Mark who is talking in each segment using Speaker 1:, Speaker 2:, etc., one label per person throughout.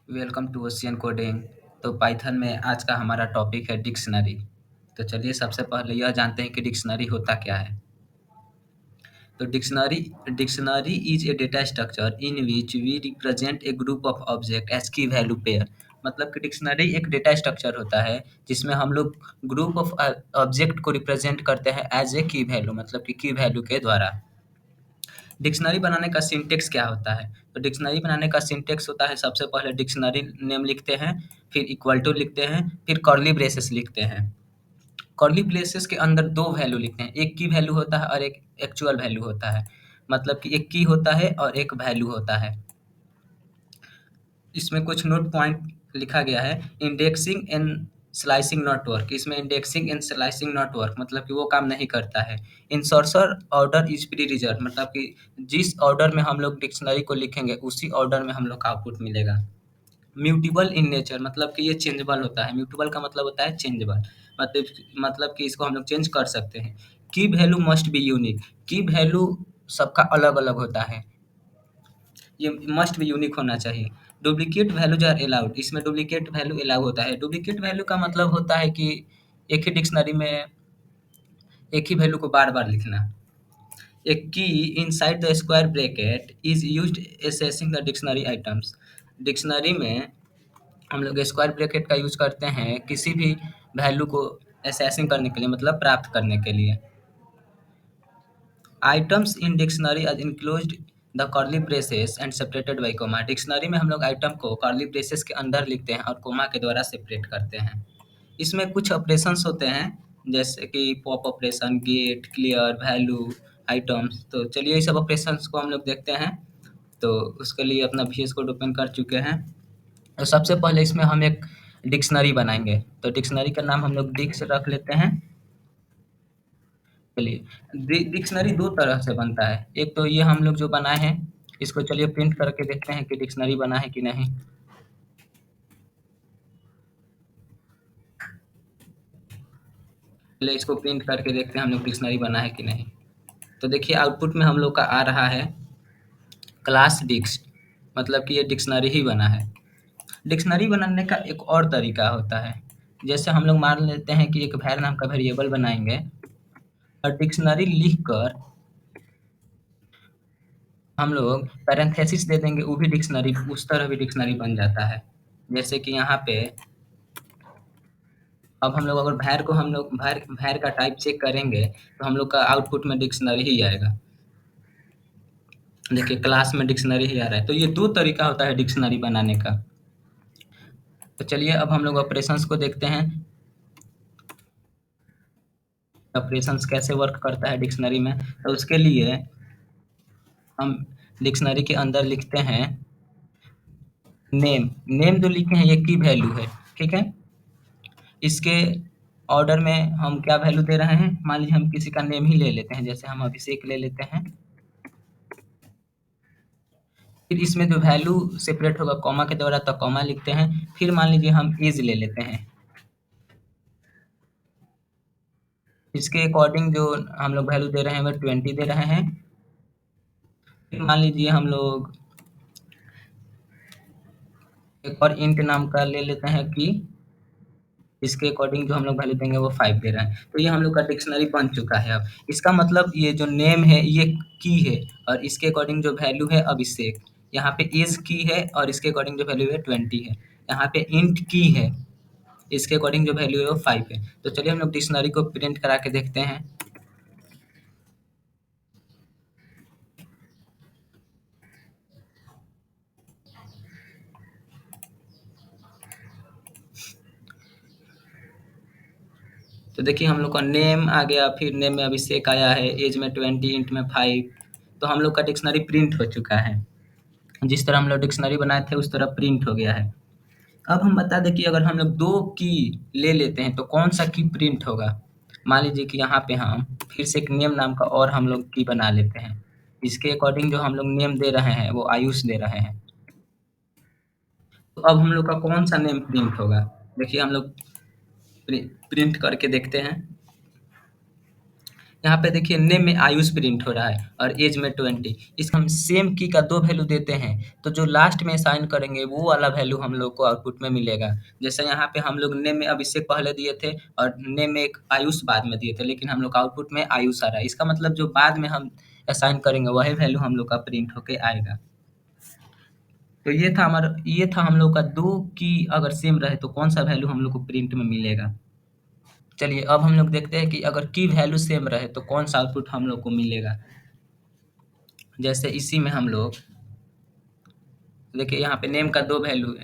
Speaker 1: Welcome to ocean coding. तो Python में आज का हमारा टॉपिक है डिक्शनरी। तो चलिए सबसे पहले यह जानते हैं कि डिक्शनरी होता क्या है। तो dictionary is a data structure in which we represent a group of object as key value pair. मतलब कि डिक्शनरी एक डेटा स्ट्रक्चर होता है जिसमें हम लोग ग्रुप ऑफ ऑब्जेक्ट को रिप्रेजेंट करते हैं एज ए की वैल्यू, मतलब कि की वैल्यू के द्वारा। डिक्शनरी बनाने का सिंटेक्स क्या होता है? तो डिक्शनरी बनाने का सिंटेक्स होता है, सबसे पहले डिक्शनरी नेम लिखते हैं, फिर इक्वल टू लिखते हैं, फिर कर्ली ब्रेसेस लिखते हैं। कर्ली ब्रेसेस के अंदर दो वैल्यू लिखते हैं, एक की वैल्यू होता है और एक एक्चुअल वैल्यू होता है। मतलब कि एक की होता है और एक वैल्यू होता है। इसमें कुछ नोट पॉइंट लिखा गया है। Indexing and slicing not work. इसमें indexing and slicing not work, मतलब कि वो काम नहीं करता है। Insertion order is preserved, मतलब कि जिस ऑर्डर में हम लोग डिक्शनरी को लिखेंगे उसी ऑर्डर में हम लोग का आउटपुट मिलेगा। म्यूटेबल इन नेचर, मतलब कि ये चेंजेबल होता है। म्यूटेबल का मतलब होता है चेंजेबल, मतलब कि इसको हम लोग चेंज कर सकते हैं। की वैल्यू मस्ट बी यूनिक। की वैल्यू सबका अलग अलग होता है, ये मस्ट भी यूनिक होना चाहिए। Duplicate values are allowed. इसमें डुप्लीकेट वैल्यू अलाउ होता है। डुप्लीकेट वैल्यू का मतलब होता है कि एक ही डिक्शनरी में एक ही वैल्यू को बार बार लिखना। एक की inside the square bracket is used assessing the dictionary items. Dictionary में हम लोग स्क्वायर ब्रैकेट का यूज करते हैं किसी भी वैल्यू को एसेसिंग करने के लिए, मतलब प्राप्त करने के लिए। Items in dictionary are enclosed the curly braces and separated by comma. Dictionary में हम लोग आइटम को कर्ली ब्रेसेस के अंदर लिखते हैं और कोमा के द्वारा सेपरेट करते हैं। इसमें कुछ ऑपरेशंस होते हैं, जैसे कि pop operation, get, clear, value, items. तो चलिए ये सब ऑपरेशंस को हम लोग देखते हैं। तो उसके लिए अपना VS कोड ओपन कर चुके हैं। तो सबसे पहले इसमें हम एक डिक्शनरी बनाएंगे। तो डिक्शनरी का नाम हम लोग डिक्स रख लेते हैं। चलिए डिक्शनरी दो तरह से बनता है। एक तो ये हम लोग जो बनाए हैं, इसको चलिए प्रिंट करके देखते हैं कि डिक्शनरी बना है कि नहीं। चलिए इसको प्रिंट करके देखते हैं हम लोग डिक्शनरी बना है कि नहीं। तो देखिए आउटपुट में हम लोग का आ रहा है क्लास डिक्स, मतलब कि ये डिक्शनरी ही बना है। डिक्शनरी बनाने का एक और तरीका होता है। जैसे हम लोग मान लेते हैं कि एक var नाम का वेरिएबल बनाएंगे और डिक्शनरी लिखकर हम लोग पैरेंथेसिस दे देंगे, वो भी डिक्शनरी, उस तरह भी डिक्शनरी बन जाता है। जैसे कि यहाँ पे अब हम लोग अगर var को हम लोग var का टाइप चेक करेंगे तो हम लोग का आउटपुट में डिक्शनरी ही आएगा। देखिए क्लास में डिक्शनरी ही आ रहा है। तो ये दो तरीका होता है डिक्शनरी बनाने का। तो चलिए अब हम लोग ऑपरेशंस को देखते हैं, ऑपरेशंस कैसे वर्क करता है डिक्शनरी में। तो उसके लिए हम डिक्शनरी के अंदर लिखते हैं नेम। नेम जो लिखे हैं ये की वैल्यू है, ठीक है। इसके ऑर्डर में हम क्या वैल्यू दे रहे हैं, मान लीजिए हम किसी का नेम ही ले लेते हैं, जैसे हम अभिषेक ले लेते हैं। फिर इसमें जो वैल्यू सेपरेट होगा कॉमा के द्वारा, तो कॉमा लिखते हैं। फिर मान लीजिए हम एज ले लेते हैं, इसके अकॉर्डिंग जो हम लोग वैल्यू दे रहे हैं वो 20 दे रहे हैं। फिर मान लीजिए हम लोग एक और इंट नाम का ले लेते हैं कि इसके अकॉर्डिंग जो हम लोग वैल्यू देंगे वो 5 दे रहे हैं। तो ये हम लोग का डिक्शनरी बन चुका है। अब इसका मतलब ये जो नेम है ये की है और इसके अकॉर्डिंग जो वैल्यू है अभिषेक। यहाँ पे इज की है और इसके अकॉर्डिंग जो वैल्यू है 20 है। यहाँ पे इंट की है, इसके अकॉर्डिंग जो वैल्यू है वो 5 है। तो चलिए हम लोग डिक्शनरी को प्रिंट करा के देखते हैं। तो देखिए हम लोग का नेम आ गया, फिर नेम में अभिषेक आया है, एज में 20, इंट में 5। तो हम लोग का डिक्शनरी प्रिंट हो चुका है। जिस तरह हम लोग डिक्शनरी बनाए थे उस तरह प्रिंट हो गया है। अब हम बता दें कि अगर हम लोग दो की ले लेते हैं तो कौन सा की प्रिंट होगा। मान लीजिए कि यहाँ पे हम फिर से एक नेम नाम का और हम लोग की बना लेते हैं। इसके अकॉर्डिंग जो हम लोग नेम दे रहे हैं वो आयुष दे रहे हैं। तो अब हम लोग का कौन सा नेम प्रिंट होगा, देखिए हम लोग प्रिंट करके देखते हैं। यहाँ पे देखिए नेम में आयुष प्रिंट हो रहा है और एज में 20। इसका हम सेम की का 2 वैल्यू देते हैं, तो जो लास्ट में असाइन करेंगे वो वाला वैल्यू हम लोग को आउटपुट में मिलेगा। जैसे यहाँ पे हम लोग नेम में अभिषेक पहले दिए थे और नेम में एक आयुष बाद में दिए थे, लेकिन हम लोग आउटपुट में आयुष आ रहा है। इसका मतलब जो बाद में हम असाइन करेंगे वही वैल्यू हम लोग का प्रिंट होके आएगा। तो ये था हम लोग का 2 की अगर सेम रहे तो कौन सा वैल्यू हम लोग को प्रिंट में मिलेगा। चलिए अब हम लोग देखते हैं कि अगर की वैल्यू सेम रहे तो कौन सा आउटपुट हम लोग को मिलेगा। जैसे इसी में हम लोग देखिए यहाँ पे नेम का 2 वैल्यू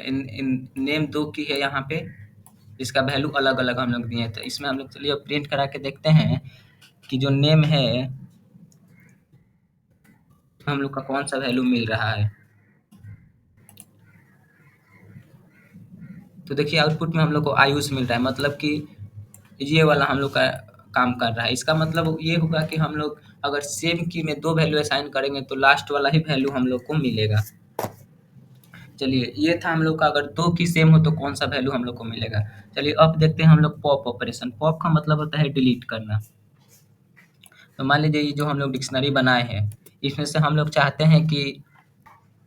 Speaker 1: नेम 2 की है यहाँ पे, इसका वैल्यू अलग-अलग हम लोग दिए हैं। तो इसमें हम लोग चलिए अब प्रिंट करा के देखते हैं कि जो नेम है हम लोग का कौन सा वैल्यू मिल रहा है। तो देखिए आउटपुट में हम लोग को आयुष मिल रहा है, मतलब कि ये वाला हम लोग का काम कर रहा है। इसका मतलब ये होगा कि हम लोग अगर सेम की में 2 वैल्यू असाइन करेंगे तो लास्ट वाला ही वैल्यू हम लोग को मिलेगा। चलिए ये था हम लोग का अगर 2 की सेम हो तो कौन सा वैल्यू हम लोग को मिलेगा। चलिए अब देखते हैं हम लोग पॉप ऑपरेशन। पॉप का मतलब होता है डिलीट करना। तो मान लीजिए ये जो हम लोग डिक्शनरी बनाए हैं, इसमें से हम लोग चाहते हैं कि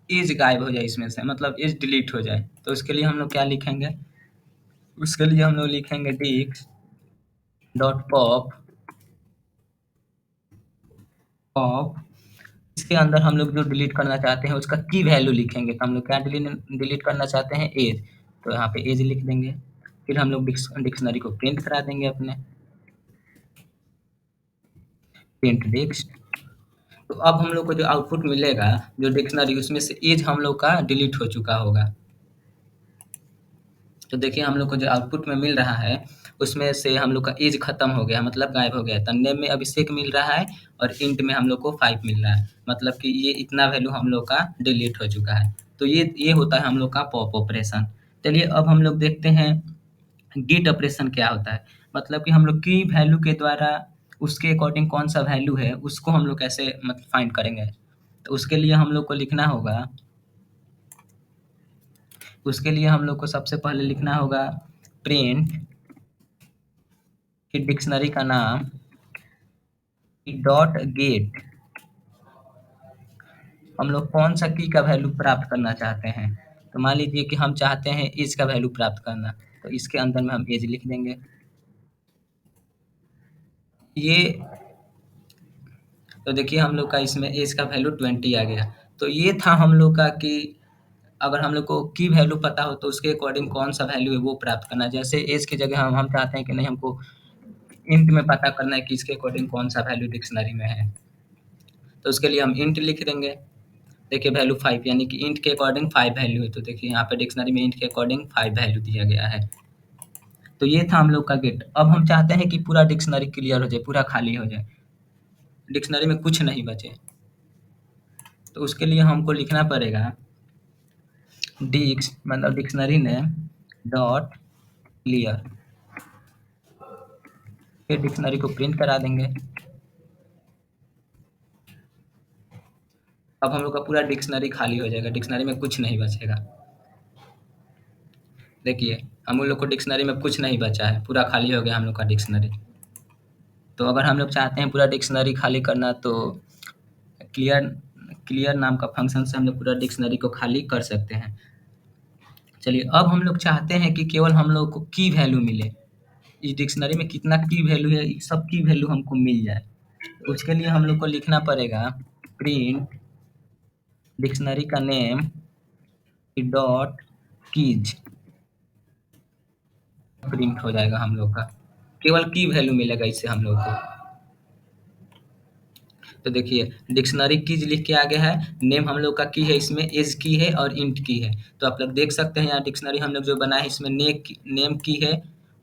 Speaker 1: इज गायब हो जाए, इसमें से मतलब इज डिलीट हो जाए। तो उसके लिए हम लोग क्या लिखेंगे, उसके लिए हम लोग लिखेंगे डिक्स डॉट पॉप पॉप। इसके अंदर हम लोग जो डिलीट करना चाहते हैं उसका की वैल्यू लिखेंगे। तो हम लोग क्या डिलीट करना चाहते हैं, एज। तो यहाँ पे एज लिख देंगे। फिर हम लोग डिक्शनरी को प्रिंट करा देंगे अपने, प्रिंट डिक्स। तो अब हम लोग को जो आउटपुट मिलेगा जो डिक्शनरी, उसमें से एज हम लोग का डिलीट हो चुका होगा। तो देखिए हम लोग को जो आउटपुट में मिल रहा है उसमें से हम लोग का एज खत्म हो गया, मतलब गायब हो गया। तो नेम में अभिषेक मिल रहा है और इंट में हम लोग को 5 मिल रहा है, मतलब कि ये इतना वैल्यू हम लोग का डिलीट हो चुका है। तो ये होता है हम लोग का पॉप ऑपरेशन। चलिए अब हम लोग देखते हैं गेट ऑपरेशन क्या होता है। मतलब कि हम लोग की वैल्यू के द्वारा उसके अकॉर्डिंग कौन सा वैल्यू है उसको हम लोग कैसे मतलब फाइंड करेंगे। तो उसके लिए हम लोग को सबसे पहले लिखना होगा प्रिंट कि डिक्शनरी का नाम डॉट गेट, हम लोग कौन सा की का वैल्यू प्राप्त करना चाहते हैं। तो मान लीजिए कि हम चाहते हैं एज का वैल्यू प्राप्त करना, तो इसके अंदर में हम एज लिख देंगे। ये तो देखिए हम लोग का इसमें एज का वैल्यू 20 आ गया। तो ये था हम लोग का कि अगर हम लोग को की वैल्यू पता हो तो उसके अकॉर्डिंग कौन सा वैल्यू है वो प्राप्त करना है। जैसे एज की जगह हम चाहते हैं कि नहीं, हमको इंट में पता करना है कि इसके अकॉर्डिंग कौन सा वैल्यू डिक्शनरी में है। तो उसके लिए हम इंट लिख देंगे। देखिए वैल्यू 5 यानी कि इंट के अकॉर्डिंग 5 वैल्यू है। तो देखिए यहाँ पे डिक्शनरी में इंट के अकॉर्डिंग 5 वैल्यू दिया गया है। तो ये था हम लोग का गेट। अब हम चाहते हैं कि पूरा डिक्शनरी क्लियर हो जाए, पूरा खाली हो जाए, डिक्शनरी में कुछ नहीं बचे। तो उसके लिए हमको लिखना पड़ेगा डिक्स मतलब डिक्शनरी नेम डॉट क्लियर। फिर डिक्शनरी को प्रिंट करा देंगे। अब हम लोग का पूरा डिक्शनरी खाली हो जाएगा, डिक्शनरी में कुछ नहीं बचेगा। देखिए हम लोग को डिक्शनरी में कुछ नहीं बचा है, पूरा खाली हो गया हम लोग का डिक्शनरी। तो अगर हम लोग चाहते हैं पूरा डिक्शनरी खाली करना तो क्लियर क्लियर नाम का फंक्शन से हम लोग पूरा डिक्शनरी को खाली कर सकते हैं। चलिए अब हम लोग चाहते हैं कि केवल हम लोग को की वैल्यू मिले, इस डिक्शनरी में कितना की वैल्यू है सब की वैल्यू हमको मिल जाए। तो उसके लिए हम लोग को लिखना पड़ेगा प्रिंट डिक्शनरी का नेम डॉट कीज। प्रिंट हो जाएगा हम लोग का, केवल की वैल्यू मिलेगा इससे हम लोग को। तो देखिए डिक्शनरी कीज लिख के आगे है, नेम हम लोग का की है, इसमें एज की है और इंट की है। तो आप लोग देख सकते हैं यहाँ डिक्शनरी हम लोग जो बनाए हैं इसमें नेम की है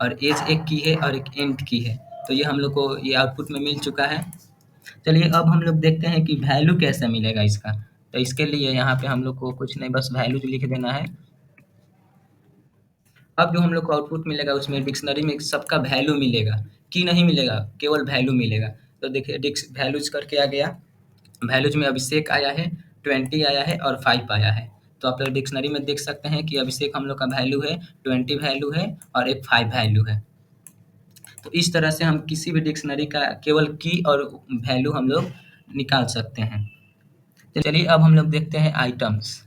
Speaker 1: और एज एक की है और एक इंट की है। तो ये हम लोग को ये आउटपुट में मिल चुका है। चलिए अब हम लोग देखते हैं कि वैल्यू कैसे मिलेगा इसका। तो इसके लिए यहाँ पे हम लोग को कुछ नहीं, बस वैल्यू लिख देना है। अब जो हम लोग को आउटपुट मिलेगा उसमें डिक्शनरी में सबका वैल्यू मिलेगा, की नहीं मिलेगा, केवल वैल्यू मिलेगा। तो देखिए वैल्यूज करके आ गया, वैल्यूज में अभिषेक आया है, 20 आया है और 5 आया है। तो आप लोग डिक्शनरी में देख सकते हैं कि अभिषेक हम लोग का वैल्यू है, 20 वैल्यू है और एक 5 वैल्यू है। तो इस तरह से हम किसी भी डिक्शनरी का केवल की और वैल्यू हम लोग निकाल सकते हैं। तो चलिए अब हम लोग देखते हैं आइटम्स।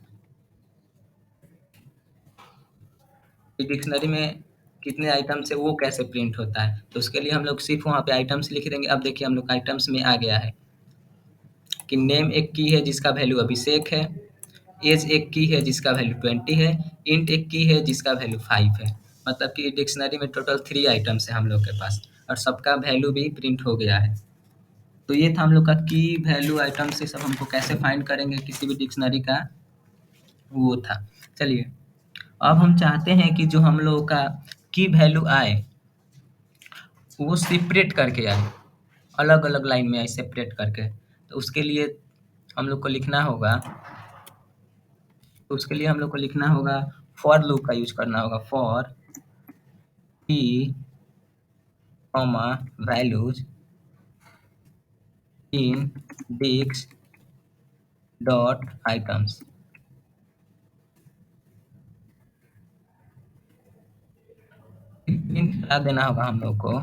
Speaker 1: डिक्शनरी में कितने आइटम्स है वो कैसे प्रिंट होता है, तो उसके लिए हम लोग सिर्फ वहाँ पे आइटम्स लिख देंगे। अब देखिए हम लोग आइटम्स में आ गया है कि नेम एक की है जिसका वैल्यू अभिषेक है, एज एक की है जिसका वैल्यू 20 है, इंट एक की है जिसका वैल्यू 5 है। मतलब कि डिक्शनरी में टोटल 3 आइटम्स है हम लोग के पास और सबका वैल्यू भी प्रिंट हो गया है। तो ये था हम लोग का की वैल्यू आइटम से सब हमको कैसे फाइंड करेंगे किसी भी डिक्शनरी का, वो था। चलिए अब हम चाहते हैं कि जो हम लोग का की वैल्यू आए वो सेपरेट करके आए, अलग अलग लाइन में आए सेपरेट करके। तो उसके लिए हम लोग को लिखना होगा, तो उसके लिए हम लोग को लिखना होगा फॉर लूप का यूज करना होगा। फॉर की comma values in Dix dot items. Print करा देना होगा हम लोग को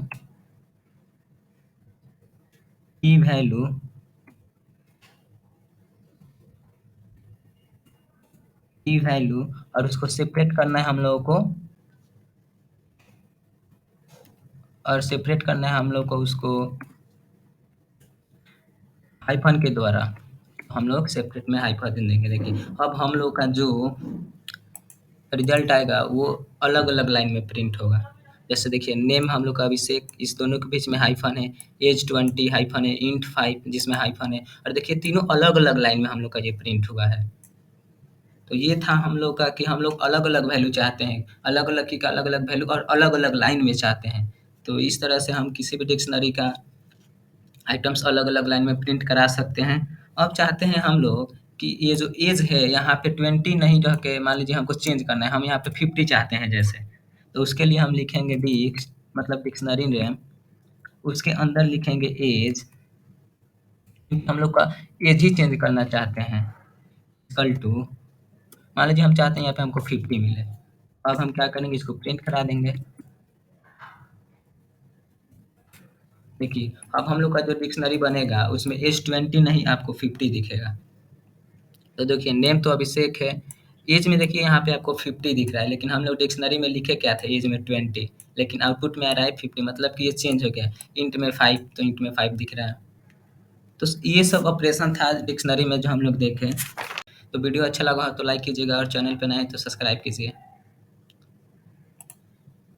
Speaker 1: की वैल्यू और उसको सेपरेट करना है हम लोगों को, और सेपरेट करना है हम लोग को उसको हाइफन के द्वारा। हम लोग सेपरेट में हाइफन देंगे। देखिए अब हम लोग का जो रिजल्ट आएगा वो अलग अलग लाइन में प्रिंट होगा। जैसे देखिए नेम हम लोग का अभिषेक, इस दोनों के बीच में हाइफन है, एज 20 हाइफन है, इंट 5 जिसमें हाइफन है, और देखिए तीनों अलग अलग लाइन में हम लोग का ये प्रिंट हुआ है। तो ये था हम लोग का कि हम लोग अलग अलग वैल्यू चाहते हैं, अलग अलग की का अलग अलग वैल्यू और अलग अलग लाइन में चाहते हैं। तो इस तरह से हम किसी भी डिक्शनरी का आइटम्स अलग अलग लाइन में प्रिंट करा सकते हैं। अब चाहते हैं हम लोग कि ये जो एज है यहाँ पे 20 नहीं रह के मान लीजिए हमको चेंज करना है, हम यहाँ पे 50 चाहते हैं जैसे। तो उसके लिए हम लिखेंगे डिक्स मतलब डिक्शनरी नेम, उसके अंदर लिखेंगे एज, हम लोग का एज ही चेंज करना चाहते हैं, इक्वल टू मान लीजिए हम चाहते हैं यहाँ पे हमको 50 मिले। अब हम क्या करेंगे, इसको प्रिंट करा देंगे। देखिए अब हम लोग का जो डिक्शनरी बनेगा उसमें एज 20 नहीं आपको 50 दिखेगा। तो देखिए नेम तो अभिषेक है, एज में देखिए यहाँ पे आपको 50 दिख रहा है, लेकिन हम लोग डिक्शनरी में लिखे क्या थे एज में 20, लेकिन आउटपुट में आ रहा है 50, मतलब कि ये चेंज हो गया। इंट में 5 तो इंट में 5 दिख रहा है। तो ये सब ऑपरेशन था डिक्शनरी में जो हम लोग देखे। तो वीडियो अच्छा लगा हो तो लाइक कीजिएगा और चैनल पे नए हैं तो सब्सक्राइब कीजिए।